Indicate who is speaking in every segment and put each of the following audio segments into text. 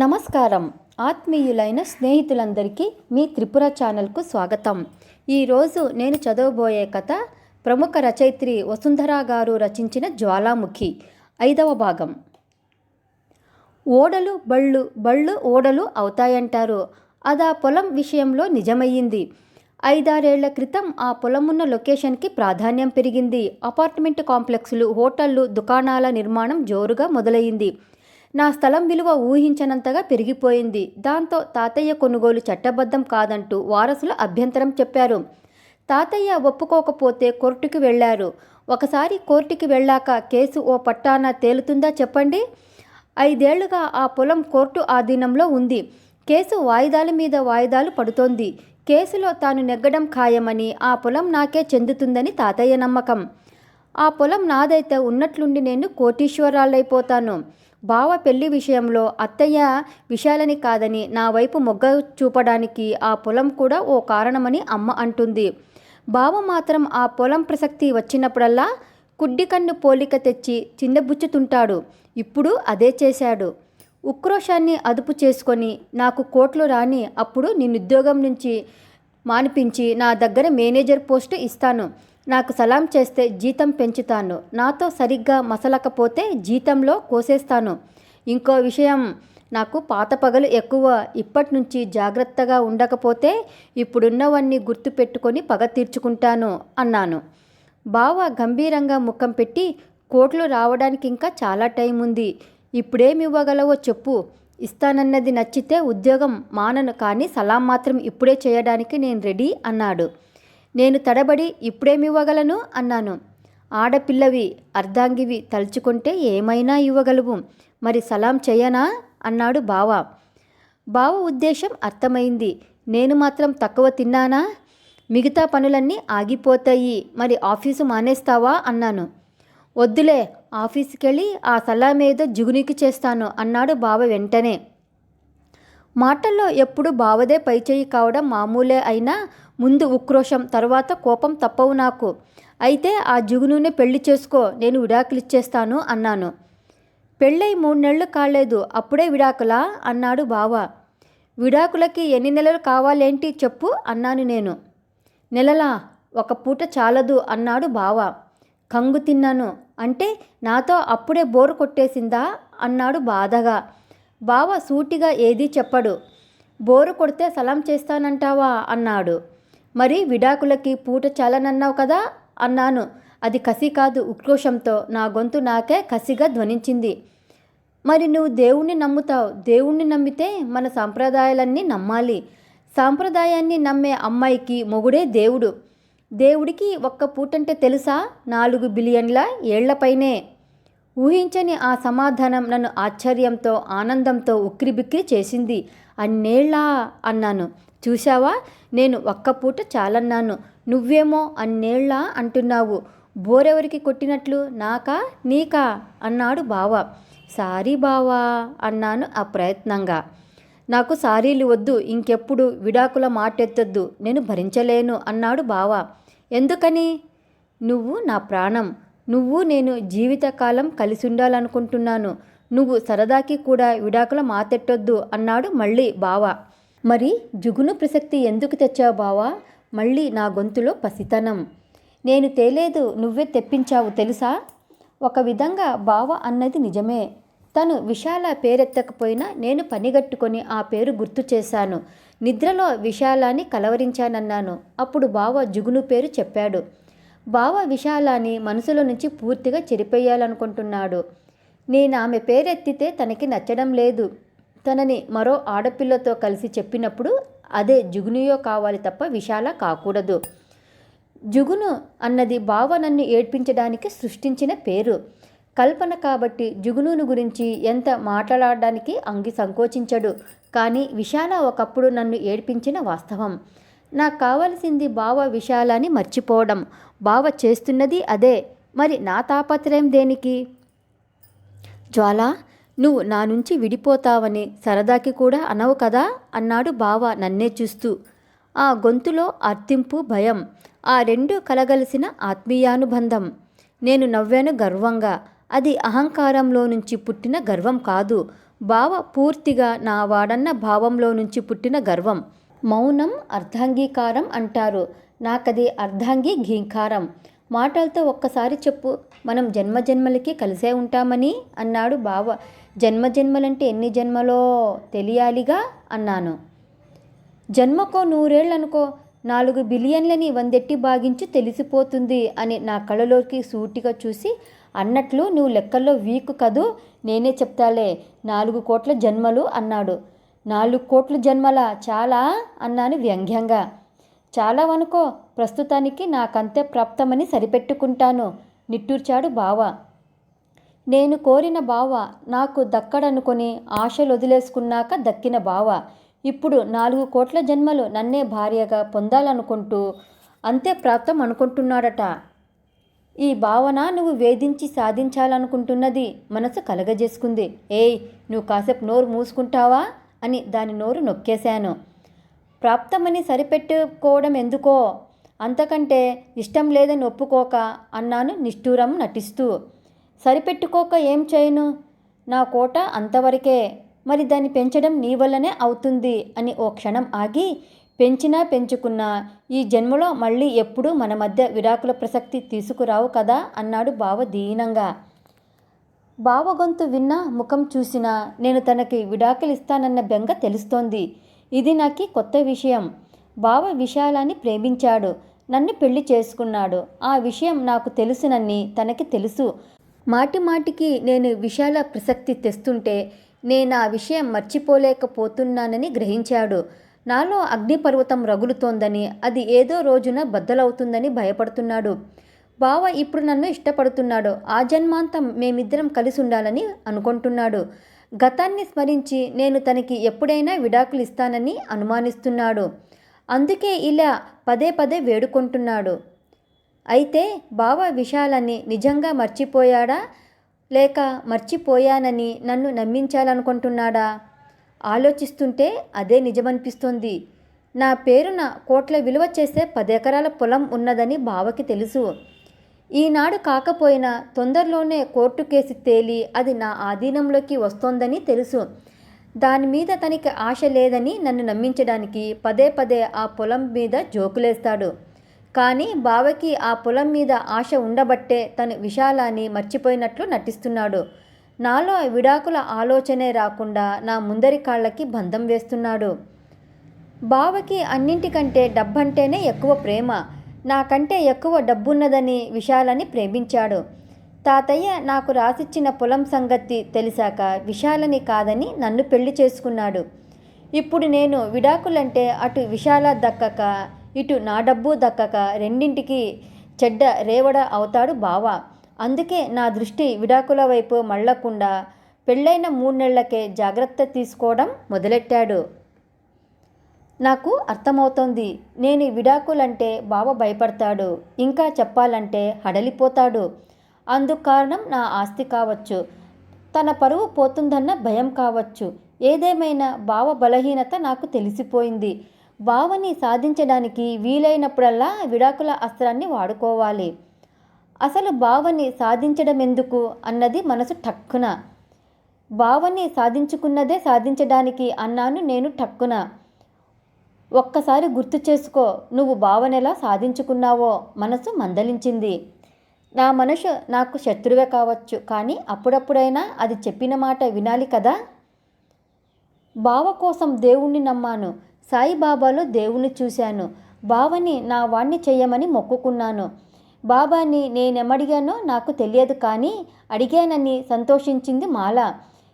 Speaker 1: నమస్కారం. ఆత్మీయులైన స్నేహితులందరికీ మీ త్రిపుర ఛానల్కు స్వాగతం. ఈరోజు నేను చదవబోయే కథ ప్రముఖ రచయిత్రి వసుంధర గారు రచించిన జ్వాలాముఖి 5వ భాగం. ఓడలు బళ్ళు, బళ్ళు ఓడలు అవుతాయంటారు. అదా పొలం విషయంలో నిజమయ్యింది. 5-6 ఏళ్ల క్రితం ఆ పొలమున్న లొకేషన్కి ప్రాధాన్యం పెరిగింది. అపార్ట్మెంట్ కాంప్లెక్స్లు, హోటళ్లు, దుకాణాల నిర్మాణం జోరుగా మొదలయ్యింది. నా స్థలం విలువ ఊహించనంతగా పెరిగిపోయింది. దాంతో తాతయ్య కొనుగోలు చట్టబద్ధం కాదంటూ వారసులు అభ్యంతరం చెప్పారు. తాతయ్య ఒప్పుకోకపోతే కోర్టుకి వెళ్లారు. ఒకసారి కోర్టుకి వెళ్ళాక కేసు ఓ పట్టాన తేలుతుందా చెప్పండి? 5 ఏళ్లుగా ఆ పొలం కోర్టు ఆధీనంలో ఉంది. కేసు వాయిదాల మీద వాయిదాలు పడుతోంది. కేసులో తాను నెగ్గడం ఖాయమని, ఆ పొలం నాకే చెందుతుందని తాతయ్య నమ్మకం. ఆ పొలం నాదైతే ఉన్నట్లుండి నేను కోటీశ్వరాలైపోతాను. బావ పెళ్లి విషయంలో అత్తయ్య విషయాలని కాదని నా వైపు మొగ్గ చూపడానికి ఆ పొలం కూడా ఓ కారణమని అమ్మ అంటుంది. బావ మాత్రం ఆ పొలం ప్రసక్తి వచ్చినప్పుడల్లా కుడ్డికన్ను పోలిక తెచ్చి చిన్నబుచ్చుతుంటాడు. ఇప్పుడు అదే చేశాడు. ఉక్రోషాన్ని అదుపు చేసుకొని నాకు కోట్లు రాని అప్పుడు నిన్నుద్యోగం నుంచి మానిపించి నా దగ్గర మేనేజర్ పోస్టు ఇస్తాను. నాకు సలాం చేస్తే జీతం పెంచుతాను. నాతో సరిగ్గా మసలకపోతే జీతంలో కోసేస్తాను. ఇంకో విషయం, నాకు పాత పగలు ఎక్కువ. ఇప్పటి నుంచి జాగ్రత్తగా ఉండకపోతే ఇప్పుడున్నవన్నీ గుర్తు పెట్టుకొని పగ తీర్చుకుంటాను అన్నాను. బావ గంభీరంగా ముఖం పెట్టి, కోట్లు రావడానికి ఇంకా చాలా టైం ఉంది. ఇప్పుడేమివ్వగలవో చెప్పు. ఇస్తానన్నది నచ్చితే ఉద్యోగం మానను, కానీ సలాం మాత్రం ఇప్పుడే చేయడానికి నేను రెడీ అన్నాడు. నేను తడబడి ఇప్పుడేమివ్వగలను అన్నాను. ఆడపిల్లవి, అర్ధాంగివి, తలుచుకుంటే ఏమైనా ఇవ్వగలవు. మరి సలాం చెయ్యనా అన్నాడు బావ. బావ ఉద్దేశం అర్థమైంది. నేను మాత్రం తక్కువ తిన్నానా? మిగతా పనులన్నీ ఆగిపోతాయి. మరి ఆఫీసు మానేస్తావా అన్నాను. వద్దులే, ఆఫీసుకెళ్ళి ఆ సలామేదో జుగునికి చేస్తాను అన్నాడు బావ వెంటనే. మాటల్లో ఎప్పుడు బావదే పైచేయి కావడం మామూలే అయినా ముందు ఉక్రోషం, తర్వాత కోపం తప్పవు నాకు. అయితే ఆ జుగునునే పెళ్లి చేసుకో, నేను విడాకులిచ్చేస్తాను అన్నాను. పెళ్ళై 3 నెలలు కాలేదు, అప్పుడే విడాకులా అన్నాడు బావ. విడాకులకి ఎన్ని నెలలు కావాలేంటి చెప్పు అన్నాను నేను. నెలలా? ఒక పూట చాలదు అన్నాడు బావ. కంగు తిన్నాను. అంటే నాతో అప్పుడే బోరు కొట్టేసిందా అన్నాడు బాధగా. బావ సూటిగా ఏదీ చెప్పడు. బోరు కొడితే సలాం చేస్తానంటావా అన్నాడు. మరి విడాకులకి పూట చాలనన్నావు కదా అన్నాను. అది కసి కాదు, ఉక్రోషంతో నా గొంతు నాకే కసిగా ధ్వనించింది. మరి నువ్వు దేవుణ్ణి నమ్ముతావు. దేవుణ్ణి నమ్మితే మన సాంప్రదాయాలన్నీ నమ్మాలి. సాంప్రదాయాన్ని నమ్మే అమ్మాయికి మొగుడే దేవుడు. దేవుడికి ఒక్క పూటంటే తెలుసా? 4 బిలియన్ల ఏళ్లపైనే. ఊహించని ఆ సమాధానం నన్ను ఆశ్చర్యంతో, ఆనందంతో ఉక్కిరిబిక్కిరి చేసింది. అన్నేళ్ళా అన్నాను. చూశావా, నేను ఒక్క పూట చాలన్నాను. నువ్వేమో అన్నేళ్ళా అంటున్నావు. బోరెవరికి కొట్టినట్లు, నాకా నీకా అన్నాడు బావ. సారీ బావా అన్నాను అప్రయత్నంగా. నాకు సారీలు వద్దు, ఇంకెప్పుడు విడాకుల మాటెత్తొద్దు, నేను భరించలేను అన్నాడు బావ. ఎందుకని? నువ్వు నా ప్రాణం. నువ్వు నేను జీవితకాలం కలిసి ఉండాలనుకుంటున్నాను. నువ్వు సరదాకి కూడా విడాకుల మాటెట్టొద్దు అన్నాడు మళ్ళీ బావ. మరి జుగును ప్రసక్తి ఎందుకు తెచ్చావు బావా? మళ్ళీ నా గొంతులో పసితనం. నేను తేలేదు, నువ్వే తెప్పించావు తెలుసా? ఒక విధంగా బావ అన్నది నిజమే. తను విశాల పేరెత్తకపోయినా నేను పనిగట్టుకొని ఆ పేరు గుర్తు చేశాను. నిద్రలో విశాలాన్ని కలవరించానన్నాను. అప్పుడు బావ జుగును పేరు చెప్పాడు. బావ విశాలాన్ని మనసులో నుంచి పూర్తిగా చెరిపేయాలనుకుంటున్నాడు. నేను ఆమె పేరెత్తితే తనకి నచ్చడం లేదు. తనని మరో ఆడపిల్లతో కలిసి చెప్పినప్పుడు అదే జుగునియో కావాలి తప్ప విశాల కాకూడదు. జుగును అన్నది బావ నన్ను ఏడ్పించడానికి సృష్టించిన పేరు. కల్పన కాబట్టి జుగునును గురించి ఎంత మాట్లాడడానికి సంకోచించడు. కానీ విశాల ఒకప్పుడు నన్ను ఏడ్పించిన వాస్తవం. నాకు కావలసింది బావ విశాలాన్ని మర్చిపోవడం. బావ చేస్తున్నది అదే. మరి నా తాపత్రయం దేనికి? జ్వాల, నువ్వు నా నుంచి విడిపోతావని సరదాకి కూడా అనవు కదా అన్నాడు బావ నన్నే చూస్తూ. ఆ గొంతులో అర్థింపు, భయం, ఆ రెండు కలగలిసిన ఆత్మీయానుబంధం. నేను నవ్వాను గర్వంగా. అది అహంకారంలో నుంచి పుట్టిన గర్వం కాదు. బావ పూర్తిగా నా వాడన్న భావంలో నుంచి పుట్టిన గర్వం. మౌనం అర్ధాంగీకారం అంటారు. నాకది అర్ధాంగీఘీంకారం. మాటలతో ఒక్కసారి చెప్పు, మనం జన్మజన్మలకి కలిసే ఉంటామని అన్నాడు బావ. జన్మజన్మలంటే ఎన్ని జన్మలో తెలియాలిగా అన్నాను. జన్మకో 100 ఏళ్ళనుకో, 4 బిలియన్లని 100 భాగించు తెలిసిపోతుంది అని నా కళ్ళలోకి సూటిగా చూసి, అన్నట్లు నువ్వు లెక్కల్లో వీక్ కదూ, నేనే చెప్తాలే, 4 కోట్ల జన్మలు అన్నాడు. 4 కోట్ల జన్మల చాలా అన్నాను వ్యంగ్యంగా. చాలా అనుకో, ప్రస్తుతానికి నాకంతే ప్రాప్తమని సరిపెట్టుకుంటాను నిట్టూర్చాడు బావ. నేను కోరిన బావ, నాకు దక్కడనుకొని ఆశలు వదిలేసుకున్నాక దక్కిన బావ, ఇప్పుడు 4 కోట్ల జన్మలు నన్నే భార్యగా పొందాలనుకుంటూ అంతే ప్రాప్తం అనుకుంటున్నాడట. ఈ భావన నువ్వు వేధించి సాధించాలనుకుంటున్నది మనసు కలగజేసుకుంది. ఏయ్, నువ్వు కాసేపు నోరు మూసుకుంటావా అని దాని నోరు నొక్కేశాను. ప్రాప్తమని సరిపెట్టుకోవడం ఎందుకో, అంతకంటే ఇష్టం లేదని ఒప్పుకోక అన్నాను నిష్ఠూరం నటిస్తూ. సరిపెట్టుకోక ఏం చేయను, నా కోట అంతవరకే, మరి దాన్ని పెంచడం నీ వల్లనే అవుతుంది అని ఓ క్షణం ఆగి, పెంచినా పెంచుకున్నా ఈ జన్మలో మళ్ళీ ఎప్పుడూ మన మధ్య విడాకుల ప్రసక్తి తీసుకురావు కదా అన్నాడు బావ దీనంగా. బావ గొంతు విన్నా, ముఖం చూసినా నేను తనకి విడాకులు ఇస్తానన్న బెంగ తెలుస్తోంది. ఇది నాకు కొత్త విషయం. బావ విశాలాన్ని ప్రేమించాడు, నన్ను పెళ్లి చేసుకున్నాడు. ఆ విషయం నాకు తెలుసునని తనకి తెలుసు. మాటి మాటికి నేను విశాల ప్రసక్తి తెస్తుంటే నేను ఆ విషయం మర్చిపోలేకపోతున్నానని గ్రహించాడు. నాలో అగ్నిపర్వతం రగులుతోందని, అది ఏదో రోజున బద్దలవుతుందని భయపడుతున్నాడు. బావ ఇప్పుడు నన్ను ఇష్టపడుతున్నాడు. ఆ జన్మాంతం మేమిద్దరం కలిసి ఉండాలని అనుకుంటున్నాడు. గతాన్ని స్మరించి నేను తనకి ఎప్పుడైనా విడాకులు ఇస్తానని అనుమానిస్తున్నాడు. అందుకే ఇలా పదే పదే వేడుకుంటున్నాడు. అయితే బావ విశాలాన్ని నిజంగా మర్చిపోయాడా, లేక మర్చిపోయానని నన్ను నమ్మించాలనుకుంటున్నాడా? ఆలోచిస్తుంటే అదే నిజమనిపిస్తోంది. నా పేరున కోట్ల విలువ చేసే 10 ఎకరాల పొలం ఉన్నదని బావకి తెలుసు. ఈనాడు కాకపోయినా తొందరలోనే కోర్టు కేసు తేలి అది నా ఆధీనంలోకి వస్తోందని తెలుసు. దాని మీద తనకి ఆశ లేదని నన్ను నమ్మించడానికి పదే పదే ఆ పొలం మీద జోకులేస్తాడు. కానీ బావకి ఆ పొలం మీద ఆశ ఉండబట్టే తను విశాలాన్ని మర్చిపోయినట్లు నటిస్తున్నాడు. నాలో విడాకుల ఆలోచనే రాకుండా నా ముందరి కాళ్ళకి బంధం వేస్తున్నాడు. బావకి అన్నింటికంటే డబ్బంటేనే ఎక్కువ ప్రేమ. నాకంటే ఎక్కువ డబ్బున్నదని విశాలని ప్రేమించాడు. తాతయ్య నాకు రాసిచ్చిన పొలం సంగతి తెలిసాక విశాలని కాదని నన్ను పెళ్లి చేసుకున్నాడు. ఇప్పుడు నేను విడాకులంటే అటు విశాల దక్కక, ఇటు నా డబ్బు దక్కక రెండింటికి చెడ్డ రేవడ అవుతాడు బావ. అందుకే నా దృష్టి విడాకుల వైపు మళ్ళకుండా పెళ్ళైన 3 నెలలకే జాగ్రత్త తీసుకోవడం మొదలెట్టాడు. నాకు అర్థమవుతోంది. నేను విడాకులంటే బావ భయపడతాడు. ఇంకా చెప్పాలంటే హడలిపోతాడు. అందుకు కారణం నా ఆస్తి కావచ్చు, తన పరువు పోతుందన్న భయం కావచ్చు. ఏదేమైనా బావ బలహీనత నాకు తెలిసిపోయింది. బావని సాధించడానికి వీలైనప్పుడల్లా విడాకుల అస్త్రాన్ని వాడుకోవాలి. అసలు బావని సాధించడమెందుకు అన్నది మనసు టక్కున. బావని సాధించుకున్నదే సాధించడానికి అన్నాను నేను టక్కున. ఒక్కసారి గుర్తు చేసుకో, నువ్వు బావనెలా సాధించుకున్నావో మనసు మందలించింది. నా మనసు నాకు శత్రువే కావచ్చు, కానీ అప్పుడప్పుడైనా అది చెప్పిన మాట వినాలి కదా. బావ కోసం దేవుణ్ణి నమ్మాను. సాయిబాబాలో దేవుణ్ణి చూశాను. బావని నా వాణ్ణి చెయ్యమని మొక్కుకున్నాను. బాబాని నేనెమడిగానో నాకు తెలియదు, కానీ అడిగానని సంతోషించింది మాల.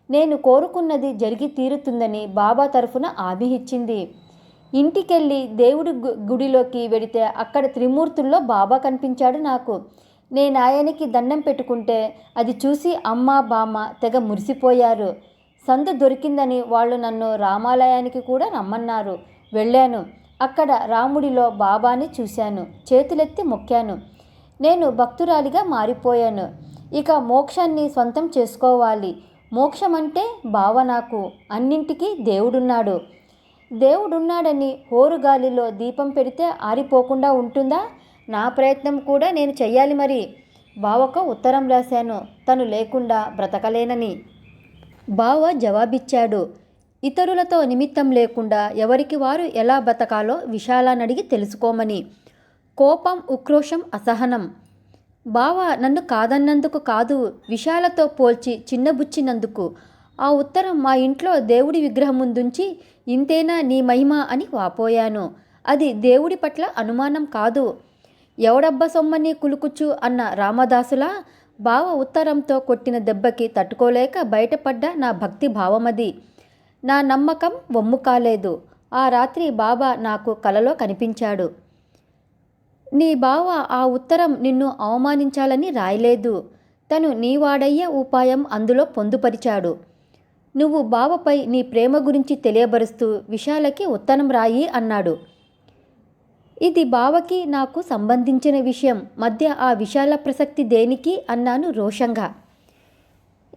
Speaker 1: నేను కోరుకున్నది జరిగి తీరుతుందని బాబా తరఫున హామీ ఇచ్చింది. ఇంటికెళ్ళి దేవుడి గుడిలోకి వెడితే అక్కడ త్రిమూర్తుల్లో బాబా కనిపించాడు నాకు. నేను ఆయనకి దండం పెట్టుకుంటే అది చూసి అమ్మ బామ్మ తెగ మురిసిపోయారు. సందు దొరికిందని వాళ్ళు నన్ను రామాలయానికి కూడా రమ్మన్నారు. వెళ్ళాను. అక్కడ రాముడిలో బాబాని చూశాను. చేతులెత్తి మొక్కాను. నేను భక్తురాలిగా మారిపోయాను. ఇక మోక్షాన్ని సొంతం చేసుకోవాలి. మోక్షం అంటే బావ నాకు. అన్నింటికీ దేవుడున్నాడు. దేవుడున్నాడని హోరుగాలిలో దీపం పెడితే ఆరిపోకుండా ఉంటుందా? నా ప్రయత్నం కూడా నేను చెయ్యాలి మరి. బావకు ఉత్తరం రాశాను, తను లేకుండా బ్రతకలేనని. బావ జవాబిచ్చాడు, ఇతరులతో నిమిత్తం లేకుండా ఎవరికి వారు ఎలా బతకాలో విశాలానడిగి తెలుసుకోమని. కోపం, ఉక్రోషం, అసహనం. బావ నన్ను కాదన్నందుకు కాదు, విశాలతో పోల్చి చిన్నబుచ్చినందుకు. ఆ ఉత్తరం మా ఇంట్లో దేవుడి విగ్రహం ముందుంచి ఇంతేనా నీ మహిమ అని వాపోయాను. అది దేవుడి పట్ల అనుమానం కాదు. ఎవడబ్బ సొమ్మని కులుకుచు అన్న రామదాసులా బావ ఉత్తరంతో కొట్టిన దెబ్బకి తట్టుకోలేక బయటపడ్డ నా భక్తి భావమది. నా నమ్మకం వమ్ము కాలేదు. ఆ రాత్రి బాబా నాకు కలలో కనిపించాడు. నీ బావ ఆ ఉత్తరం నిన్ను అవమానించాలని రాయలేదు. తను నీవాడయ్యే ఉపాయం అందులో పొందుపరిచాడు. నువ్వు బావపై నీ ప్రేమ గురించి తెలియబరుస్తూ విశాలకి ఉత్తరం రాయి అన్నాడు. ఇది బావకి నాకు సంబంధించిన విషయం. మధ్య ఆ విశాల ప్రసక్తి దేనికి అన్నాను రోషంగా.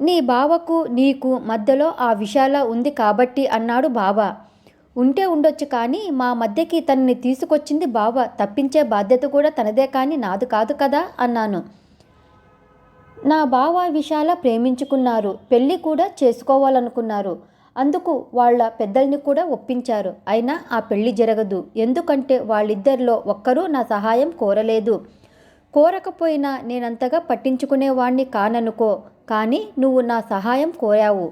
Speaker 1: నీ బావకు నీకు మధ్యలో ఆ విశాల ఉంది కాబట్టి అన్నాడు బావ. ఉంటే ఉండొచ్చు, కానీ మా మధ్యకి తనని తీసుకొచ్చింది బావ. తప్పించే బాధ్యత కూడా తనదే, కానీ నాది కాదు కదా అన్నాను. నా బావ విశాల ప్రేమించుకున్నారు, పెళ్ళి కూడా చేసుకోవాలనుకున్నారు. అందుకు వాళ్ళ పెద్దల్ని కూడా ఒప్పించారు. అయినా ఆ పెళ్లి జరగదు. ఎందుకంటే వాళ్ళిద్దరిలో ఒక్కరూ నా సహాయం కోరలేదు. కోరకపోయినా నేనంతగా పట్టించుకునేవాణ్ణి కాననుకో, కానీ నువ్వు నా సహాయం కోరావు.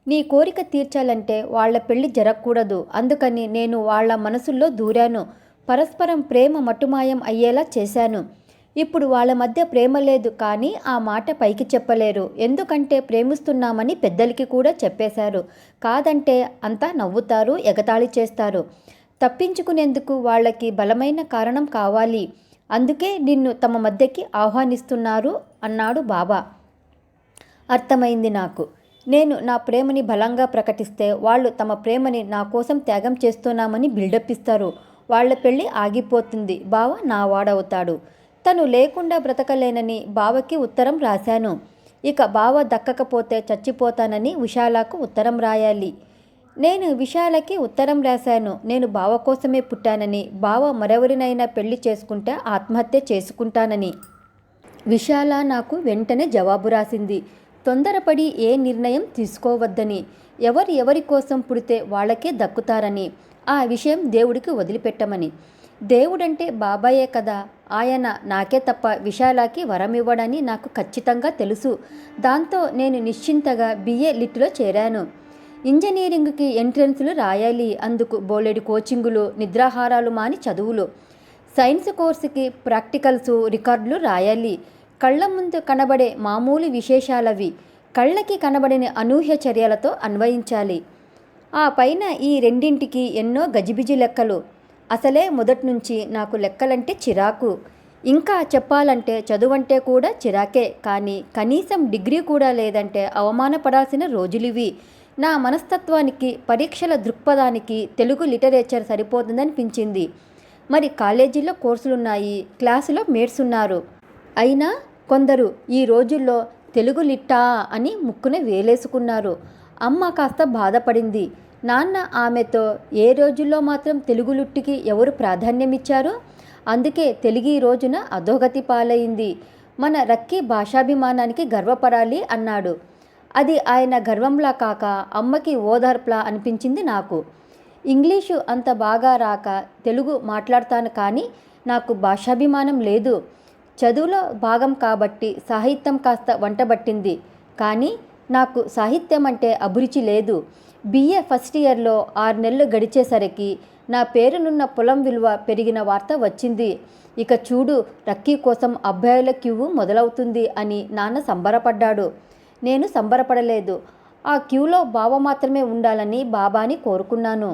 Speaker 1: నీ కోరిక తీర్చాలంటే వాళ్ళ పెళ్లి జరగకూడదు. అందుకని నేను వాళ్ళ మనసుల్లో దూరాను. పరస్పరం ప్రేమ మటుమాయం అయ్యేలా చేశాను. ఇప్పుడు వాళ్ళ మధ్య ప్రేమ లేదు, కానీ ఆ మాట పైకి చెప్పలేరు. ఎందుకంటే ప్రేమిస్తున్నామని పెద్దలకి కూడా చెప్పేశారు. కాదంటే అంతా నవ్వుతారు, ఎగతాళి చేస్తారు. తప్పించుకునేందుకు వాళ్ళకి బలమైన కారణం కావాలి. అందుకే నిన్ను తమ మధ్యకి ఆహ్వానిస్తున్నారు అన్నాడు బాబా. అర్థమైంది నాకు. నేను నా ప్రేమని బలంగా ప్రకటిస్తే వాళ్ళు తమ ప్రేమని నా కోసం త్యాగం చేస్తున్నామని బిల్డప్ ఇస్తారు. వాళ్ళ పెళ్ళి ఆగిపోతుంది. బావ నా వాడవుతాడు. తను లేకుండా బ్రతకలేనని బావకి ఉత్తరం రాశాను. ఇక బావ దక్కకపోతే చచ్చిపోతానని విశాలకు ఉత్తరం రాయాలి. నేను విశాలకి ఉత్తరం రాశాను. నేను బావ కోసమే పుట్టానని, బావ మరెవరినైనా పెళ్లి చేసుకుంటే ఆత్మహత్య చేసుకుంటానని. విశాల నాకు వెంటనే జవాబు రాసింది. తొందరపడి ఏ నిర్ణయం తీసుకోవద్దని, ఎవరి కోసం పుడితే వాళ్ళకే దక్కుతారని, ఆ విషయం దేవుడికి వదిలిపెట్టమని. దేవుడంటే బాబాయే కదా. ఆయన నాకే తప్ప విశాలాకి వరం ఇవ్వడని నాకు ఖచ్చితంగా తెలుసు. దాంతో నేను నిశ్చింతగా BA లిట్లో చేరాను. ఇంజనీరింగ్కి ఎంట్రన్స్లు రాయాలి. అందుకు బోలెడు కోచింగులు, నిద్రాహారాలు మాని చదువులు. సైన్స్ కోర్సుకి ప్రాక్టికల్స్, రికార్డులు రాయాలి. కళ్ళ ముందు కనబడే మామూలు విశేషాలవి కళ్ళకి కనబడిన అనూహ్య చర్యలతో అన్వయించాలి. ఆ పైన ఈ రెండింటికి ఎన్నో గజిబిజి లెక్కలు. అసలే మొదటి నుంచి నాకు లెక్కలంటే చిరాకు. ఇంకా చెప్పాలంటే చదువంటే కూడా చిరాకే. కానీ కనీసం డిగ్రీ కూడా లేదంటే అవమానపడాల్సిన రోజులివి. నా మనస్తత్వానికి, పరీక్షల దృక్పథానికి తెలుగు లిటరేచర్ సరిపోతుందనిపించింది. మరి కాలేజీలో కోర్సులున్నాయి, క్లాసులో మేట్స్ ఉన్నారు. అయినా కొందరు ఈ రోజుల్లో తెలుగు లిట్టా అని ముక్కున వేలేసుకున్నారు. అమ్మ కాస్త బాధపడింది. నాన్న ఆమెతో ఏ రోజుల్లో మాత్రం తెలుగు లుట్టికి ఎవరు ప్రాధాన్యమిచ్చారు? అందుకే తెలుగు ఈ రోజున అధోగతి పాలైంది. మన రక్కీ భాషాభిమానానికి గర్వపడాలి అన్నాడు. అది ఆయన గర్వంలా కాక అమ్మకి ఓదార్పులా అనిపించింది నాకు. ఇంగ్లీషు అంత బాగా రాక తెలుగు మాట్లాడతాను, కానీ నాకు భాషాభిమానం లేదు. చదువులో భాగం కాబట్టి సాహిత్యం కాస్త వంటబట్టింది. కానీ నాకు సాహిత్యం అంటే అభిరుచి లేదు. BA ఫస్ట్ ఇయర్లో 6 నెలలు గడిచేసరికి నా పేరునున్న పొలం విలువ పెరిగిన వార్త వచ్చింది. ఇక చూడు, రక్కీ కోసం అబ్బాయిల క్యూ మొదలవుతుంది అని నాన్న సంబరపడ్డాడు. నేను సంబరపడలేదు. ఆ క్యూలో బావ మాత్రమే ఉండాలని బాబాని కోరుకున్నాను.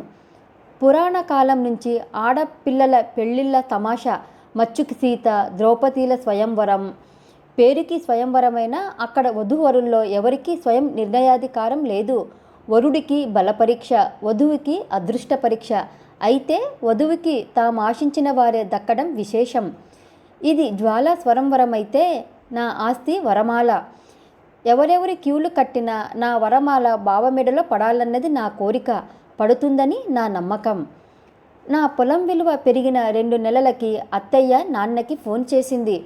Speaker 1: పురాణ కాలం నుంచి ఆడపిల్లల పెళ్ళిళ్ళ తమాషా. మచ్చుకి సీత, ద్రౌపదీల స్వయంవరం. పేరుకి స్వయంవరమైనా అక్కడ వధూవరుల్లో ఎవరికీ స్వయం నిర్ణయాధికారం లేదు. వరుడికి బలపరీక్ష, వధువుకి అదృష్ట పరీక్ష. అయితే వధువుకి తాము ఆశించిన వారే దక్కడం విశేషం. ఇది జ్వాలా స్వరంవరమైతే నా ఆస్తి వరమాల. ఎవరెవరి క్యూలు కట్టినా నా వరమాల బావ మెడలో పడాలన్నది నా కోరిక. పడుతుందని నా నమ్మకం. నా పొలం విలువ పెరిగిన 2 నెలలకి అత్తయ్య నాన్నకి ఫోన్ చేసింది.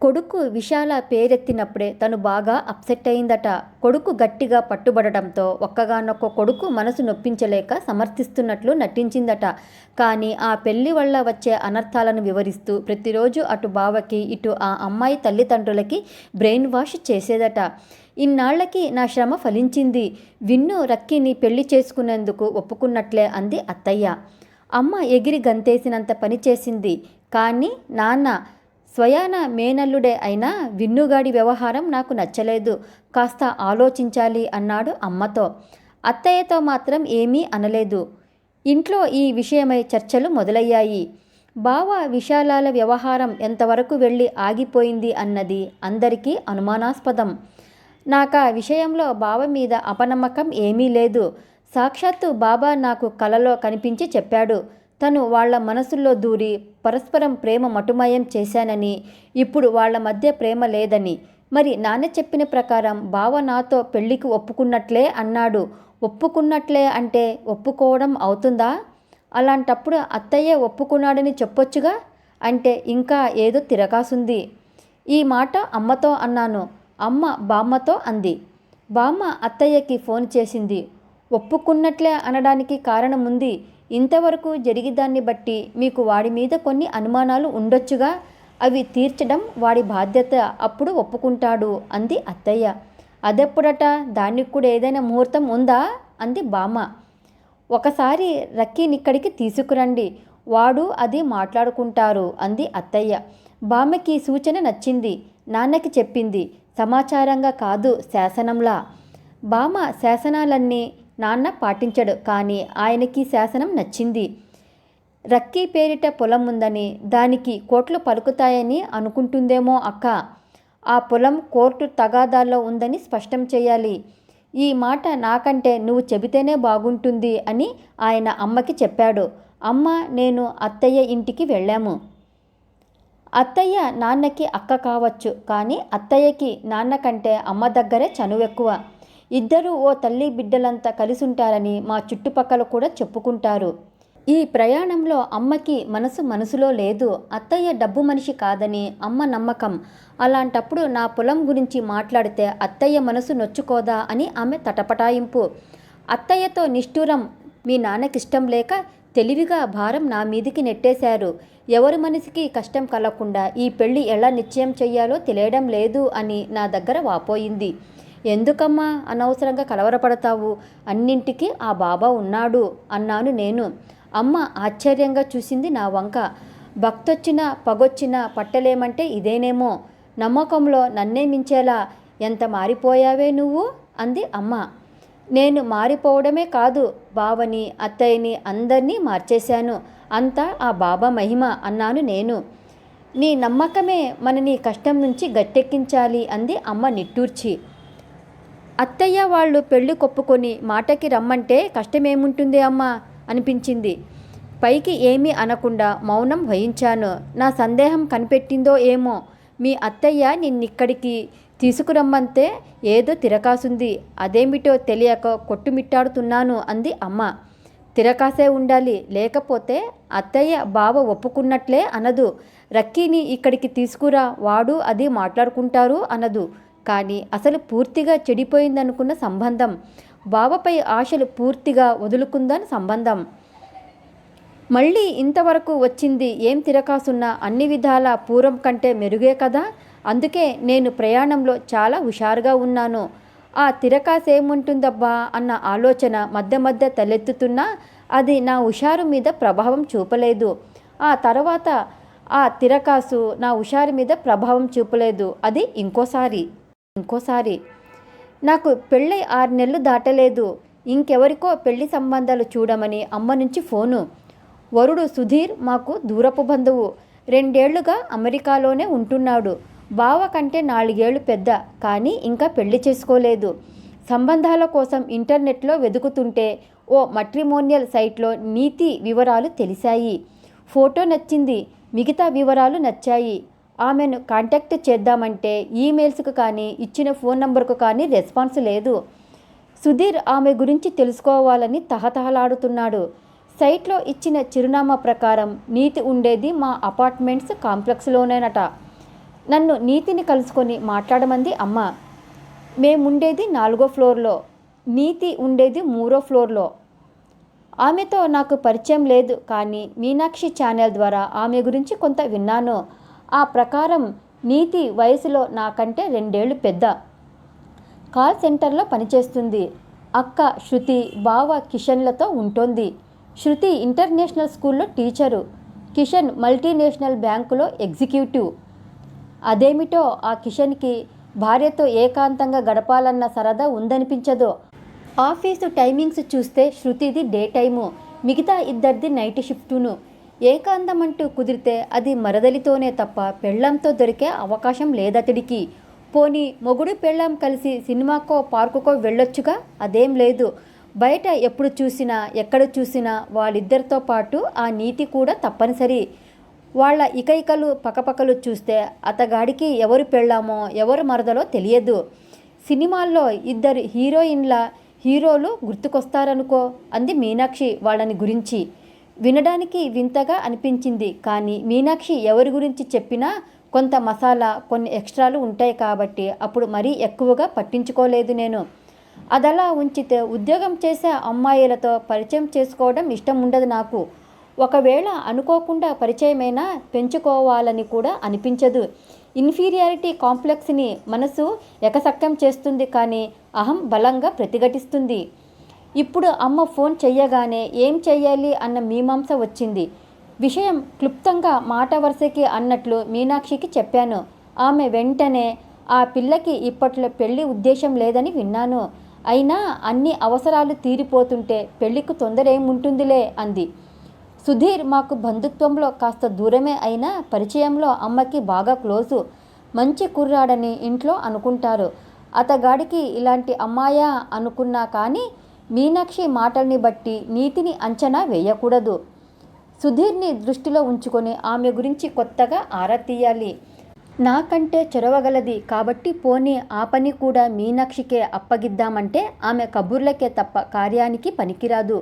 Speaker 1: కొడుకు విశాల పేరెత్తినప్పుడే తను బాగా అప్సెట్ అయిందట. కొడుకు గట్టిగా పట్టుబడటంతో ఒక్కగానొక్క కొడుకు మనసు నొప్పించలేక సమర్థిస్తున్నట్లు నటించిందట. కానీ ఆ పెళ్లి వల్ల వచ్చే అనర్థాలను వివరిస్తూ ప్రతిరోజు అటు బావకి ఇటు ఆ అమ్మాయి తల్లిదండ్రులకి బ్రెయిన్ వాష్ చేసేదట. ఇన్నాళ్లకి నా శ్రమ ఫలించింది. విన్ను రక్కిని పెళ్లి చేసుకునేందుకు ఒప్పుకున్నట్లే అంది అత్తయ్య. అమ్మ ఎగిరి గంతేసినంత పని చేసింది. కానీ నాన్న స్వయాన మేనల్లుడే అయినా విన్నుగాడి వ్యవహారం నాకు నచ్చలేదు, కాస్త ఆలోచించాలి అన్నాడు అమ్మతో. అత్తయ్యతో మాత్రం ఏమీ అనలేదు. ఇంట్లో ఈ విషయమై చర్చలు మొదలయ్యాయి. బావ విశాలాల వ్యవహారం ఎంతవరకు వెళ్ళి ఆగిపోయింది అన్నది అందరికీ అనుమానాస్పదం. నాకా విషయంలో బావ మీద అపనమ్మకం ఏమీ లేదు. సాక్షాత్తు బాబా నాకు కలలో కనిపించి చెప్పాడు. తను వాళ్ల మనసుల్లో దూరి పరస్పరం ప్రేమ మటుమయం చేశానని, ఇప్పుడు వాళ్ల మధ్య ప్రేమ లేదని. మరి నాన్న చెప్పిన ప్రకారం బావ నాతో పెళ్లికి ఒప్పుకున్నట్లే అన్నాడు. ఒప్పుకున్నట్లే అంటే ఒప్పుకోవడం అవుతుందా? అలాంటప్పుడు అత్తయ్య ఒప్పుకున్నాడని చెప్పొచ్చుగా. అంటే ఇంకా ఏదో తిరగాసుంది. ఈ మాట అమ్మతో అన్నాను. అమ్మ బామ్మతో అంది. బామ్మ అత్తయ్యకి ఫోన్ చేసింది. ఒప్పుకున్నట్లే అనడానికి కారణముంది. ఇంతవరకు జరిగిదాన్ని బట్టి మీకు వాడి మీద కొన్ని అనుమానాలు ఉండొచ్చుగా. అవి తీర్చడం వాడి బాధ్యత. అప్పుడు ఒప్పుకుంటాడు అంది అత్తయ్య. అదెప్పుడట? దానికి కూడా ఏదైనా ముహూర్తం ఉందా? అంది బామ్మ. ఒకసారి రక్కీనిక్కడికి తీసుకురండి, వాడు అది మాట్లాడుకుంటారు అంది అత్తయ్య. బామ్మకి సూచన నచ్చింది. నాన్నకి చెప్పింది. సమాచారంగా కాదు, శాసనంలా. బామ్మ శాసనాలన్నీ నాన్న పాటించడు, కానీ ఆయనకి శాసనం నచ్చింది. రక్కీ పేరిట పొలం ఉందని, దానికి కోట్లు పలుకుతాయని అనుకుంటుందేమో అక్క. ఆ పొలం కోర్టు తగాదాల్లో ఉందని స్పష్టం చేయాలి. ఈ మాట నాకంటే నువ్వు చెబితేనే బాగుంటుంది అని ఆయన అమ్మకి చెప్పాడు. అమ్మ నేను అత్తయ్య ఇంటికి వెళ్ళాము. అత్తయ్య నాన్నకి అక్క కావచ్చు, కానీ అత్తయ్యకి నాన్న కంటే అమ్మ దగ్గరే చనువెక్కువ. ఇద్దరూ ఓ తల్లి బిడ్డలంతా కలిసుంటారని మా చుట్టుపక్కల కూడా చెప్పుకుంటారు. ఈ ప్రయాణంలో అమ్మకి మనసులో లేదు. అత్తయ్య డబ్బు మనిషి కాదని అమ్మ నమ్మకం. అలాంటప్పుడు నా పొలం గురించి మాట్లాడితే అత్తయ్య మనసు నొచ్చుకోదా అని ఆమె తటపటాయింపు. అత్తయ్యతో నిష్ఠూరం మీ నాన్నకిష్టం లేక తెలివిగా భారం నా మీదికి నెట్టేశారు. ఎవరి మనిషికి కష్టం కలగకుండా ఈ పెళ్లి ఎలా నిశ్చయం చెయ్యాలో తెలియడం లేదు అని నా దగ్గర వాపోయింది. ఎందుకమ్మా అనవసరంగా కలవరపడతావు? అన్నింటికీ ఆ బాబా ఉన్నాడు అన్నాను నేను. అమ్మ ఆశ్చర్యంగా చూసింది నా వంక. భక్తొచ్చినా పగొచ్చినా పట్టలేమంటే ఇదేనేమో. నమ్మకంలో నన్నే మించేలా ఎంత మారిపోయావే నువ్వు అంది అమ్మ. నేను మారిపోవడమే కాదు, బావని అత్తయ్యని అందరినీ మార్చేశాను. అంతా ఆ బాబా మహిమ అన్నాను నేను. నీ నమ్మకమే మనని కష్టం నుంచి గట్టెక్కించాలి అంది అమ్మ నిట్టూర్చి. అత్తయ్య వాళ్ళు పెళ్లి కొప్పుకొని మాటకి రమ్మంటే కష్టమేముంటుంది అమ్మా అనిపించింది. పైకి ఏమీ అనకుండా మౌనం వహించాను. నా సందేహం కనిపెట్టిందో ఏమో. మీ అత్తయ్య నిన్నిక్కడికి తీసుకురమ్మంతే ఏదో తిరకాసుంది. అదేమిటో తెలియక కొట్టుమిట్టాడుతున్నాను అంది అమ్మ. తిరకాసే ఉండాలి, లేకపోతే అత్తయ్య బావ ఒప్పుకున్నట్లే అనదు. రక్కీని ఇక్కడికి తీసుకురా, వాడు అది మాట్లాడుకుంటారు అనదు. కానీ అసలు పూర్తిగా చెడిపోయిందనుకున్న సంబంధం, బావపై ఆశలు పూర్తిగా వదులుకుందని సంబంధం. మళ్ళీ ఇంతవరకు వచ్చింది ఏం తిరకాసున్నా అన్ని విధాల పూర్వం కంటే మెరుగే కదా. అందుకే నేను ప్రయాణంలో చాలా హుషారుగా ఉన్నాను. ఆ తిరకాసేముంటుందబ్బా అన్న ఆలోచన మధ్య మధ్య తలెత్తుతున్నా అది నా హుషారు మీద ప్రభావం చూపలేదు. ఆ తర్వాత ఆ తిరకాసు నా హుషారు మీద ప్రభావం చూపలేదు. అది ఇంకోసారి నాకు పెళ్ళై 6 నెలలు దాటలేదు. ఇంకెవరికో పెళ్లి సంబంధాలు చూడమని అమ్మ నుంచి ఫోను. వరుడు సుధీర్ మాకు దూరపు బంధువు. 2 ఏళ్లుగా అమెరికాలోనే ఉంటున్నాడు. బావ కంటే 4 ఏళ్లు పెద్ద, కానీ ఇంకా పెళ్లి చేసుకోలేదు. సంబంధాల కోసం ఇంటర్నెట్లో వెతుకుతుంటే ఓ మట్రిమోనియల్ సైట్లో నీతి వివరాలు తెలిసాయి. ఫోటో నచ్చింది, మిగతా వివరాలు నచ్చాయి. ఆమెను కాంటాక్ట్ చేద్దామంటే ఈమెయిల్స్కు కానీ ఇచ్చిన ఫోన్ నంబర్కు కానీ రెస్పాన్స్ లేదు. సుధీర్ ఆమె గురించి తెలుసుకోవాలని తహతహలాడుతున్నాడు. సైట్లో ఇచ్చిన చిరునామా ప్రకారం నీతి ఉండేది మా అపార్ట్మెంట్స్ కాంప్లెక్స్లోనేనట. నన్ను నీతిని కలుసుకొని మాట్లాడమంది అమ్మ. మేముండేది 4వ ఫ్లోర్లో, నీతి ఉండేది 3వ ఫ్లోర్లో. ఆమెతో నాకు పరిచయం లేదు, కానీ మీనాక్షి ఛానల్ ద్వారా ఆమె గురించి కొంత విన్నాను. ఆ ప్రకారం నీతి వయసులో నాకంటే 2 ఏళ్ళు పెద్ద. కాల్ సెంటర్లో పనిచేస్తుంది. అక్క శృతి, బావ కిషన్లతో ఉంటోంది. శృతి ఇంటర్నేషనల్ స్కూల్లో టీచరు, కిషన్ మల్టీనేషనల్ బ్యాంకులో ఎగ్జిక్యూటివ్. అదేమిటో ఆ కిషన్కి భార్యతో ఏకాంతంగా గడపాలన్న సరదా ఉందనిపించదు. ఆఫీసు టైమింగ్స్ చూస్తే శృతిది డే టైము, మిగతా ఇద్దరిది నైట్ షిఫ్టును. ఏకాంతం అంటూ కుదిరితే అది మరదలితోనే తప్ప పెళ్ళాంతో దొరికే అవకాశం లేదతడికి. పోనీ మొగుడు పెళ్ళాం కలిసి సినిమాకో పార్కుకో వెళ్ళొచ్చుగా, అదేం లేదు. బయట ఎప్పుడు చూసినా ఎక్కడ చూసినా వాళ్ళిద్దరితో పాటు ఆ నీతి కూడా తప్పనిసరి. వాళ్ళ ఇకైకలు పకపకలు చూస్తే అతగాడికి ఎవరు పెళ్ళామో ఎవరు మరదలో తెలియదు. సినిమాల్లో ఇద్దరు హీరోలు గుర్తుకొస్తారనుకో అంది మీనాక్షి వాళ్ళని గురించి. వినడానికి వింతగా అనిపించింది, కానీ మీనాక్షి ఎవరి గురించి చెప్పినా కొంత మసాలా, కొన్ని ఎక్స్ట్రాలు ఉంటాయి కాబట్టి అప్పుడు మరీ ఎక్కువగా పట్టించుకోలేదు నేను. అదలా ఉంచితే ఉద్యోగం చేసే అమ్మాయిలతో పరిచయం చేసుకోవడం ఇష్టం ఉండదు నాకు. ఒకవేళ అనుకోకుండా పరిచయమైనా పెంచుకోవాలని కూడా అనిపించదు. ఇన్ఫీరియారిటీ కాంప్లెక్స్ని మనసు ఎకసక్కం చేస్తుంది, కానీ అహం బలంగా ప్రతిఘటిస్తుంది. ఇప్పుడు అమ్మ ఫోన్ చెయ్యగానే ఏం చెయ్యాలి అన్న మీమాంస వచ్చింది. విషయం క్లుప్తంగా మాట వరుసకి అన్నట్లు మీనాక్షికి చెప్పాను. ఆమె వెంటనే ఆ పిల్లకి ఇప్పట్లో పెళ్లి ఉద్దేశం లేదని విన్నాను. అయినా అన్ని అవసరాలు తీరిపోతుంటే పెళ్లికి తొందర ఏముంటుందిలే అంది. సుధీర్ మాకు బంధుత్వంలో కాస్త దూరమే అయినా పరిచయంలో అమ్మకి బాగా క్లోజు. మంచి కుర్రాడని ఇంట్లో అనుకుంటారు. అతగాడికి ఇలాంటి అమ్మాయా అనుకున్నా కానీ మీనాక్షి మాటల్ని బట్టి నీతిని అంచనా వేయకూడదు. సుధీర్ని దృష్టిలో ఉంచుకొని ఆమె గురించి కొత్తగా ఆరా తీయాలి. నాకంటే చొరవగలది కాబట్టి పోనీ ఆ పని కూడా మీనాక్షికే అప్పగిద్దామంటే ఆమె కబుర్లకే తప్ప కార్యానికి పనికిరాదు.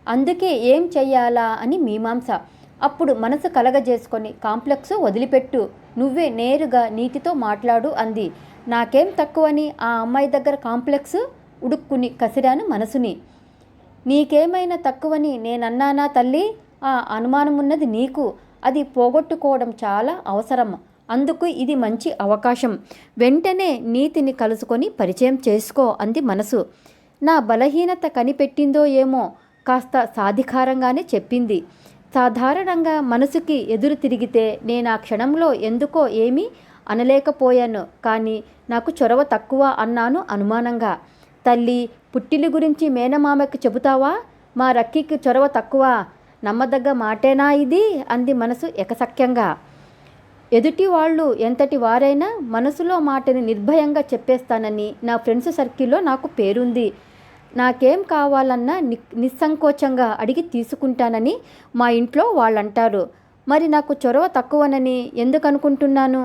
Speaker 1: అందుకే ఏం చెయ్యాలా అని మీమాంస. అప్పుడు మనసు కలగజేసుకొని కాంప్లెక్స్ వదిలిపెట్టు, నువ్వే నేరుగా నీతితో మాట్లాడు అంది. నాకేం తక్కువని ఆ అమ్మాయి దగ్గర కాంప్లెక్స్? ఉడుక్కుని కసిరాను మనసుని. నీకేమైనా తక్కువని నేనన్నానా తల్లి? ఆ అనుమానమున్నది నీకు. అది పోగొట్టుకోవడం చాలా అవసరం. అందుకు ఇది మంచి అవకాశం. వెంటనే నీతిని కలుసుకొని పరిచయం చేసుకో అంది మనసు. నా బలహీనత కనిపెట్టిందో ఏమో, కాస్త సాధికారంగానే చెప్పింది. సాధారణంగా మనసుకి ఎదురు తిరిగితే నేను ఆ క్షణంలో ఎందుకో ఏమీ అనలేకపోయాను, కానీ నాకు చొరవ తక్కువ అన్నాను అనుమానంగా. తల్లి, పుట్టిల్లి గురించి మేనమామకి చెబుతావా? మా రక్కికి చొరవ తక్కువ, నమ్మదగ్గ మాటేనా ఇది అంది మనసు ఎకసక్యంగా. ఎదుటి వాళ్ళు ఎంతటి వారైనా మనసులో మాటని నిర్భయంగా చెప్పేస్తానని నా ఫ్రెండ్స్ సర్కిల్లో నాకు పేరుంది. నాకేం కావాలన్నా నిస్సంకోచంగా అడిగి తీసుకుంటానని మా ఇంట్లో వాళ్ళంటారు. మరి నాకు చొరవ తక్కువనని ఎందుకు అనుకుంటున్నాను?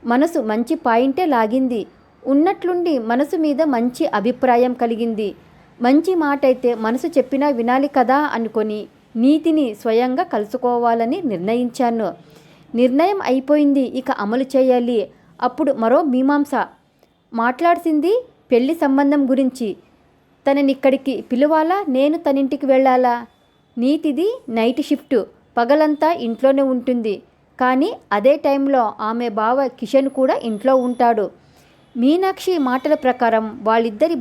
Speaker 1: మనసు మంచి పాయింటే లాగింది. ఉన్నట్లుండి మనసు మీద మంచి అభిప్రాయం కలిగింది. మంచి మాట అయితే మనసు చెప్పినా వినాలి కదా అనుకొని నీతిని స్వయంగా కలుసుకోవాలని నిర్ణయించాను. నిర్ణయం అయిపోయింది, ఇక అమలు చేయాలి. అప్పుడు మరో మీమాంస మాట్లాడుతుంది పెళ్లి సంబంధం గురించి. తననిక్కడికి పిలవాలా, నేను తనింటికి వెళ్ళాలా? నీతిది నైట్ షిఫ్ట్, పగలంతా ఇంట్లోనే ఉంటుంది. కానీ అదే టైంలో ఆమె బావ కిషన్ కూడా ఇంట్లో ఉంటాడు. మీనాక్షి మాటల ప్రకారం వాళ్ళిద్దరి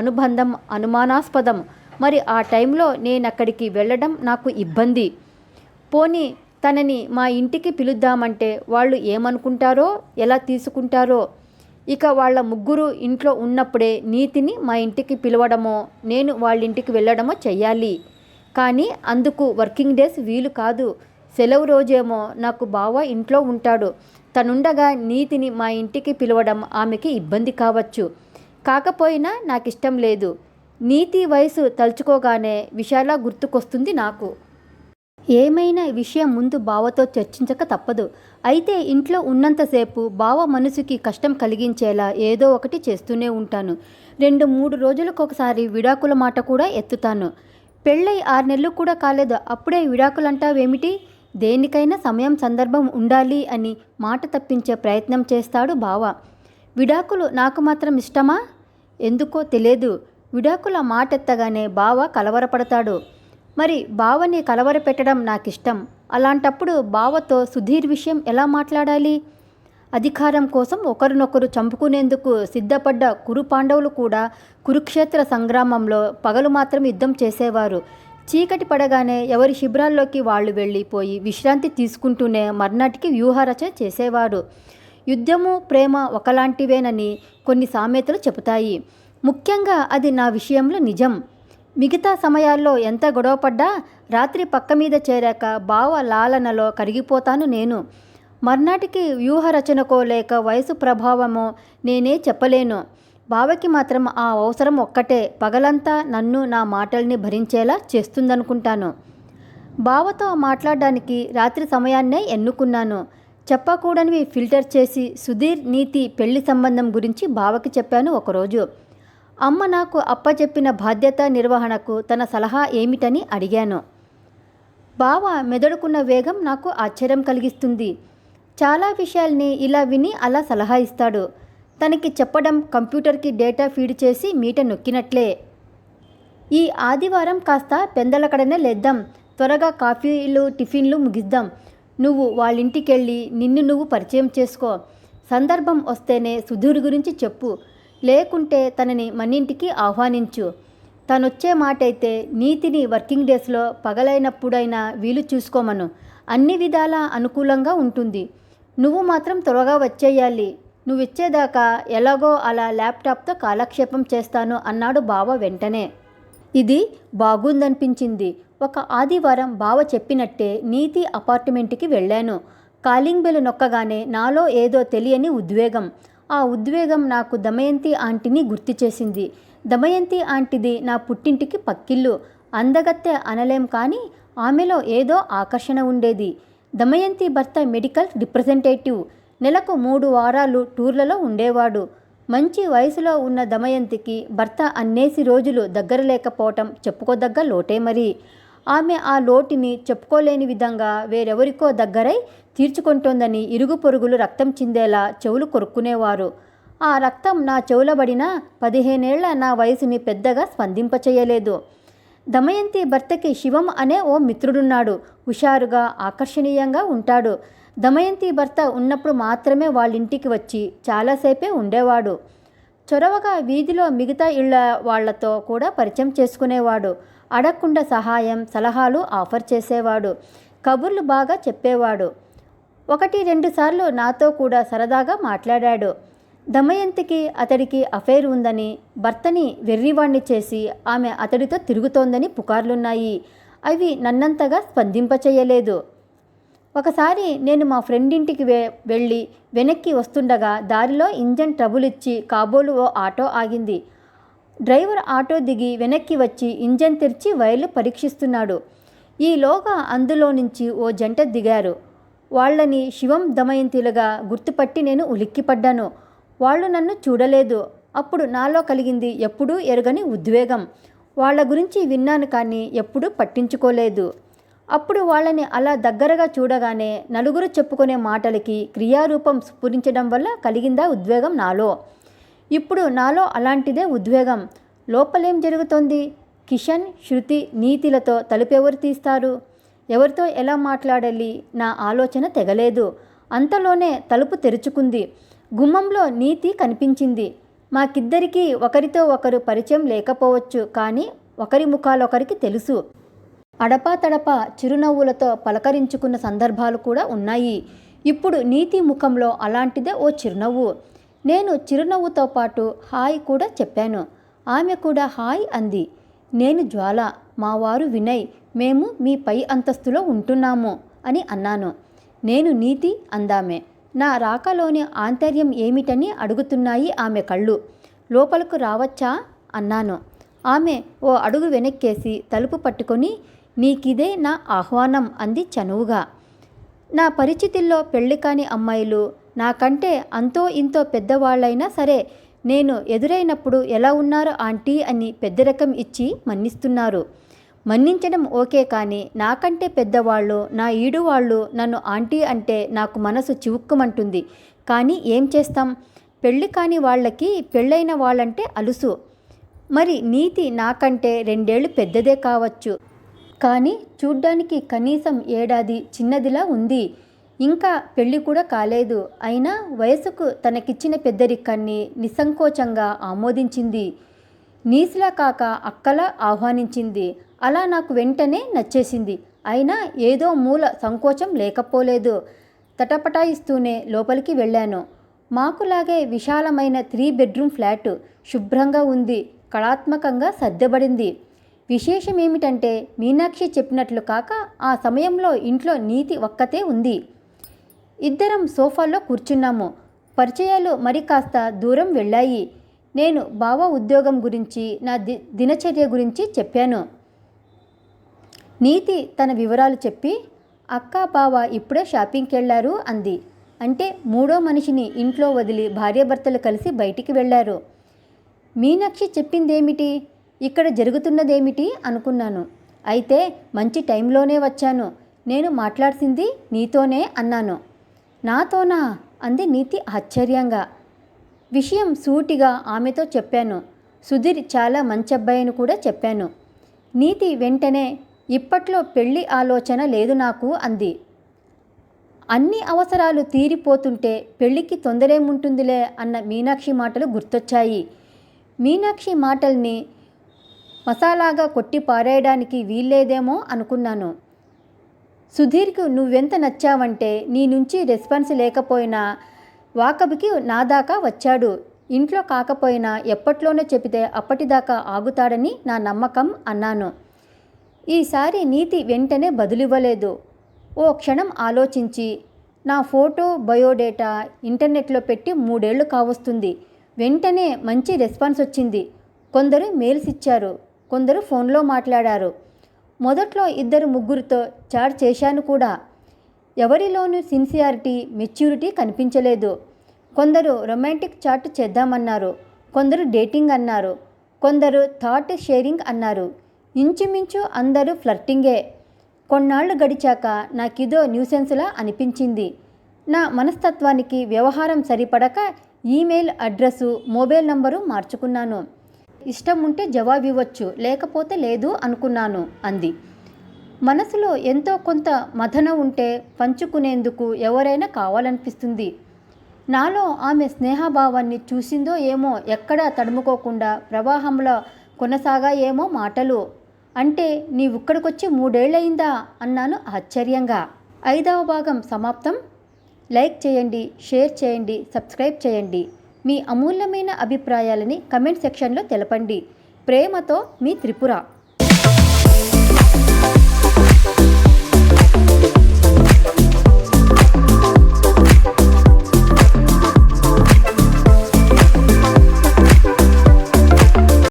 Speaker 1: అనుబంధం అనుమానాస్పదం. మరి ఆ టైంలో నేనక్కడికి వెళ్ళడం నాకు ఇబ్బంది. పోనీ తనని మా ఇంటికి పిలుద్దామంటే వాళ్ళు ఏమనుకుంటారో, ఎలా తీసుకుంటారో. ఇక వాళ్ళ ముగ్గురు ఇంట్లో ఉన్నప్పుడే నీతిని మా ఇంటికి పిలవడమో నేను వాళ్ళింటికి వెళ్ళడమో చెయ్యాలి. కానీ అందుకు వర్కింగ్ డేస్ వీలు కాదు. సెలవు రోజేమో నాకు బావ ఇంట్లో ఉంటాడు. తనుండగా నీతిని మా ఇంటికి పిలవడం ఆమెకి ఇబ్బంది కావచ్చు. కాకపోయినా నాకిష్టం లేదు. నీతి వయసు తలుచుకోగానే విశాల గుర్తుకొస్తుంది నాకు. ఏమైనా విషయం ముందు బావతో చర్చించక తప్పదు. అయితే ఇంట్లో ఉన్నంతసేపు బావ మనసుకి కష్టం కలిగించేలా ఏదో ఒకటి చేస్తూనే ఉంటాను. 2-3 రోజులకొకసారి విడాకుల మాట కూడా ఎత్తుతాను. పెళ్ళై 6 నెలలు కూడా కాలేదు, అప్పుడే విడాకులంటావేమిటి? దేనికైనా సమయం సందర్భం ఉండాలి అని మాట తప్పించే ప్రయత్నం చేస్తాడు బావ. విడాకులు నాకు మాత్రం ఇష్టమా? ఎందుకో తెలియదు. విడాకుల మాటెత్తగానే బావ కలవరపడతాడు. మరి బావని కలవరపెట్టడం నాకిష్టం. అలాంటప్పుడు బావతో సుధీర్ విషయం ఎలా మాట్లాడాలి? అధికారం కోసం ఒకరినొకరు చంపుకునేందుకు సిద్ధపడ్డ కురు పాండవులు కూడా కురుక్షేత్ర సంగ్రామంలో పగలు మాత్రం యుద్ధం చేసేవారు. చీకటి పడగానే ఎవరి శిబిరాల్లోకి వాళ్ళు వెళ్ళిపోయి విశ్రాంతి తీసుకుంటూనే మర్నాటికి వ్యూహరచన చేసేవారు. యుద్ధము ప్రేమ ఒకలాంటివేనని కొన్ని సామెతలు చెబుతాయి. ముఖ్యంగా అది నా విషయంలో నిజం. మిగతా సమయాల్లో ఎంత గొడవపడ్డా రాత్రి పక్క మీద చేరాక బావ లాలనలో కరిగిపోతాను నేను. మర్నాటికి వ్యూహరచనకో లేక వయసు ప్రభావమో నేనే చెప్పలేను. బావకి మాత్రం ఆ అవసరం ఒక్కటే పగలంతా నన్ను నా మాటల్ని భరించేలా చేస్తుందనుకుంటాను. బావతో మాట్లాడడానికి రాత్రి సమయాన్నే ఎన్నుకున్నాను. చెప్పకూడనివి ఫిల్టర్ చేసి సుధీర్ నీతి పెళ్లి సంబంధం గురించి బావకి చెప్పాను ఒకరోజు. అమ్మ నాకు అప్పచెప్పిన బాధ్యత నిర్వహణకు తన సలహా ఏమిటని అడిగాను. బావ మెదడుకున్న వేగం నాకు ఆశ్చర్యం కలిగిస్తుంది. చాలా విషయాల్ని ఇలా విని అలా సలహా ఇస్తాడు. తనకి చెప్పడం కంప్యూటర్కి డేటా ఫీడ్ చేసి మీట నొక్కినట్లే. ఈ ఆదివారం కాస్త పెందలకడనే లేద్దాం. త్వరగా కాఫీలు టిఫిన్లు ముగిద్దాం. నువ్వు వాళ్ళింటికెళ్ళి నిన్ను నువ్వు పరిచయం చేసుకో. సందర్భం వస్తేనే సుధీర్ గురించి చెప్పు. లేకుంటే తనని మనింటికి ఆహ్వానించు. తనొచ్చే మాటైతే నీతిని వర్కింగ్ డేస్లో పగలైనప్పుడైనా వీలు చూసుకోమను. అన్ని విధాలా అనుకూలంగా ఉంటుంది. నువ్వు మాత్రం త్వరగా వచ్చేయాలి. నువ్విచ్చేదాకా ఎలాగో అలా ల్యాప్టాప్తో కాలక్షేపం చేస్తాను అన్నాడు బావ వెంటనే. ఇది బాగుందనిపించింది. ఒక ఆదివారం బావ చెప్పినట్టే నీతి అపార్ట్మెంట్కి వెళ్ళాను. కాలింగ్ బెల్ నొక్కగానే నాలో ఏదో తెలియని ఉద్వేగం. ఆ ఉద్వేగం నాకు దమయంతి ఆంటీని గుర్తు చేసింది. దమయంతి ఆంటీది నా పుట్టింటికి పక్కిల్లు. అందగత్తె అనలేం కానీ ఆమెలో ఏదో ఆకర్షణ ఉండేది. దమయంతి భర్త మెడికల్ రిప్రజెంటేటివ్. నెలకు 3 వారాలు టూర్లలో ఉండేవాడు. మంచి వయసులో ఉన్న దమయంతికి భర్త అన్నేసి రోజులు దగ్గర లేకపోవటం చెప్పుకోదగ్గ లోటే మరి. ఆమె ఆ లోటుని చెప్పుకోలేని విధంగా వేరెవరికో దగ్గరై తీర్చుకుంటోందని ఇరుగు పొరుగులు రక్తం చిందేలా చెవులు కొరుక్కునేవారు. ఆ రక్తం నా చెవులబడినా 15 ఏళ్ల నా వయసుని పెద్దగా స్పందింపచేయలేదు. దమయంతి భర్తకి శివం అనే ఓ మిత్రుడున్నాడు. హుషారుగా ఆకర్షణీయంగా ఉంటాడు. దమయంతి భర్త ఉన్నప్పుడు మాత్రమే వాళ్ళింటికి వచ్చి చాలాసేపే ఉండేవాడు. చొరవగా వీధిలో మిగతా ఇళ్ల వాళ్లతో కూడా పరిచయం చేసుకునేవాడు. అడగకుండా సహాయం సలహాలు ఆఫర్ చేసేవాడు. కబుర్లు బాగా చెప్పేవాడు. 1-2 సార్లు నాతో కూడా సరదాగా మాట్లాడాడు. దమయంతికి అతడికి అఫైర్ ఉందని, భర్తని వెర్రివాణ్ణి చేసి ఆమె అతడితో తిరుగుతోందని పుకార్లున్నాయి. అవి నన్నంతగా స్పందింపచేయలేదు. ఒకసారి నేను మా ఫ్రెండ్ ఇంటికి వెళ్ళి వెనక్కి వస్తుండగా దారిలో ఇంజన్ ట్రబుల్ ఇచ్చి కాబోలు ఓ ఆటో ఆగింది. డ్రైవర్ ఆటో దిగి వెనక్కి వచ్చి ఇంజన్ తెరిచి వైర్లు పరీక్షిస్తున్నాడు. ఈలోగా అందులో నుంచి ఓ జంట దిగారు. వాళ్ళని శివం దమయంతిలుగా గుర్తుపట్టి నేను ఉలిక్కిపడ్డాను. వాళ్ళు నన్ను చూడలేదు. అప్పుడు నాలో కలిగింది ఎప్పుడూ ఎరుగని ఉద్వేగం. వాళ్ళ గురించి విన్నాను కానీ ఎప్పుడూ పట్టించుకోలేదు. అప్పుడు వాళ్ళని అలా దగ్గరగా చూడగానే నలుగురు చెప్పుకునే మాటలకి క్రియారూపం స్ఫురించడం వల్ల కలిగిందా ఉద్వేగం నాలో. ఇప్పుడు నాలో అలాంటిదే ఉద్వేగం. లోపలేం జరుగుతోంది? కిషన్, శృతి, నీతిలతో తలుపెవరు తీస్తారు? ఎవరితో ఎలా మాట్లాడాలి? నా ఆలోచన తెగలేదు. అంతలోనే తలుపు తెరుచుకుంది. గుమ్మంలో నీతి కనిపించింది. మాకిద్దరికీ ఒకరితో ఒకరు పరిచయం లేకపోవచ్చు కానీ ఒకరి ముఖాలొకరికి తెలుసు. అడపాతడపా చిరునవ్వులతో పలకరించుకున్న సందర్భాలు కూడా ఉన్నాయి. ఇప్పుడు నీతి ముఖంలో అలాంటిదే ఓ చిరునవ్వు. నేను చిరునవ్వుతో పాటు హాయ్ కూడా చెప్పాను. ఆమె కూడా హాయ్ అంది. నేను జ్వాల, మా వారు వినయ్, మేము మీ పై అంతస్తులో ఉంటున్నాము అని అన్నాను. నేను నీతి అందామె. నా రాకలోని ఆంతర్యం ఏమిటని అడుగుతున్నాయి ఆమె కళ్ళు. లోపలకు రావచ్చా అన్నాను. ఆమె ఓ అడుగు వెనక్కేసి తలుపు పట్టుకొని నీకిదే నా ఆహ్వానం అంది చనువుగా. నా పరిచితుల్లో పెళ్లి కాని అమ్మాయిలు నాకంటే అంతో ఇంతో పెద్దవాళ్ళైనా సరే నేను ఎదురైనప్పుడు ఎలా ఉన్నారు ఆంటీ అని పెద్దరకం ఇచ్చి మన్నిస్తున్నారు. మన్నించడం ఓకే, కానీ నాకంటే పెద్దవాళ్ళు, నా ఈడు వాళ్ళు నన్ను ఆంటీ అంటే నాకు మనసు చివుక్కుమంటుంది. కానీ ఏం చేస్తాం, పెళ్ళి కాని వాళ్ళకి పెళ్ళైన వాళ్ళంటే అలుసు. మరి నీతి నాకంటే 2 ఏళ్ళు పెద్దదే కావచ్చు, కానీ చూడ్డానికి కనీసం ఏడాది చిన్నదిలా ఉంది. ఇంకా పెళ్ళి కూడా కాలేదు. అయినా వయసుకు తనకిచ్చిన పెద్దరికాన్ని నిస్సంకోచంగా ఆమోదించింది. నీసులా కాక అక్కలా ఆహ్వానించింది. అలా నాకు వెంటనే నచ్చేసింది. అయినా ఏదో మూల సంకోచం లేకపోలేదు. తటపటాయిస్తూనే లోపలికి వెళ్ళాను. మాకులాగే విశాలమైన 3 బెడ్రూమ్ ఫ్లాటు. శుభ్రంగా ఉంది, కళాత్మకంగా సర్దబడింది. విశేషమేమిటంటే మీనాక్షి చెప్పినట్లు కాక ఆ సమయంలో ఇంట్లో నీతి ఒక్కతే ఉంది. ఇద్దరం సోఫాలో కూర్చున్నాము. పరిచయాలు మరి కాస్త దూరం వెళ్ళాయి. నేను బావ ఉద్యోగం గురించి, నా దినచర్య గురించి చెప్పాను. నీతి తన వివరాలు చెప్పి, అక్క బావ ఇప్పుడే షాపింగ్కి వెళ్ళారు అంది. అంటే 3వ మనిషిని ఇంట్లో వదిలి భార్యాభర్తలు కలిసి బయటికి వెళ్ళారు. మీనాక్షి చెప్పిందేమిటి, ఇక్కడ జరుగుతున్నదేమిటి అనుకున్నాను. అయితే మంచి టైంలోనే వచ్చాను. నేను మాట్లాడుతుంది నీతోనే అన్నాను. నాతోనా అంది నీతి ఆశ్చర్యంగా. విషయం సూటిగా ఆమెతో చెప్పాను. సుధీర్ చాలా మంచి అబ్బాయిని కూడా చెప్పాను. నీతి వెంటనే ఇప్పట్లో పెళ్లి ఆలోచన లేదు నాకు అంది. అన్ని అవసరాలు తీరిపోతుంటే పెళ్లికి తొందరేముంటుందిలే అన్న మీనాక్షి మాటలు గుర్తొచ్చాయి. మీనాక్షి మాటల్ని మసాలాగా కొట్టి పారేయడానికి వీల్లేదేమో అనుకున్నాను. సుధీర్కు నువ్వెంత నచ్చావంటే నీ నుంచి రెస్పాన్స్ లేకపోయినా వాకబుకి నా దాకా వచ్చాడు. ఇంట్లో కాకపోయినా ఎప్పట్లోనే చెబితే అప్పటిదాకా ఆగుతాడని నా నమ్మకం అన్నాను. ఈసారి నీతి వెంటనే బదులివ్వలేదు. ఓ క్షణం ఆలోచించి, నా ఫోటో బయోడేటా ఇంటర్నెట్లో పెట్టి 3 ఏళ్లు కావస్తుంది. వెంటనే మంచి రెస్పాన్స్ వచ్చింది. కొందరు మెయిల్స్ ఇచ్చారు, కొందరు ఫోన్లో మాట్లాడారు. మొదట్లో 2-3తో చాట్ చేశాను కూడా. ఎవరిలోనూ సిన్సియారిటీ, మెచ్యూరిటీ కనిపించలేదు. కొందరు రొమాంటిక్ చాట్ చేద్దామన్నారు, కొందరు డేటింగ్ అన్నారు, కొందరు థాట్ షేరింగ్ అన్నారు. ఇంచుమించు అందరూ ఫ్లర్టింగే. కొన్నాళ్ళు గడిచాక నాకిదో న్యూసెన్స్లా అనిపించింది. నా మనస్తత్వానికి వ్యవహారం సరిపడక ఈమెయిల్ అడ్రస్సు, మొబైల్ నంబరు మార్చుకున్నాను. ఇష్టం ఉంటే జవాబివ్వచ్చు, లేకపోతే లేదు అనుకున్నాను అంది. మనసులో ఎంతో కొంత మథన ఉంటే పంచుకునేందుకు ఎవరైనా కావాలనిపిస్తుంది. నాలో ఆమె స్నేహభావాన్ని చూసిందో ఏమో ఎక్కడా తడుముకోకుండా ప్రవాహంలో కొనసాగాయేమో మాటలు. అంటే నీవిక్కడికొచ్చి 3 ఏళ్ళయిందా అన్నాను ఆశ్చర్యంగా. 5వ భాగం సమాప్తం. లైక్ చేయండి, షేర్ చేయండి, సబ్స్క్రైబ్ చేయండి. మీ అమూల్యమైన అభిప్రాయాలని కమెంట్ సెక్షన్లో తెలపండి. ప్రేమతో మీ త్రిపుర.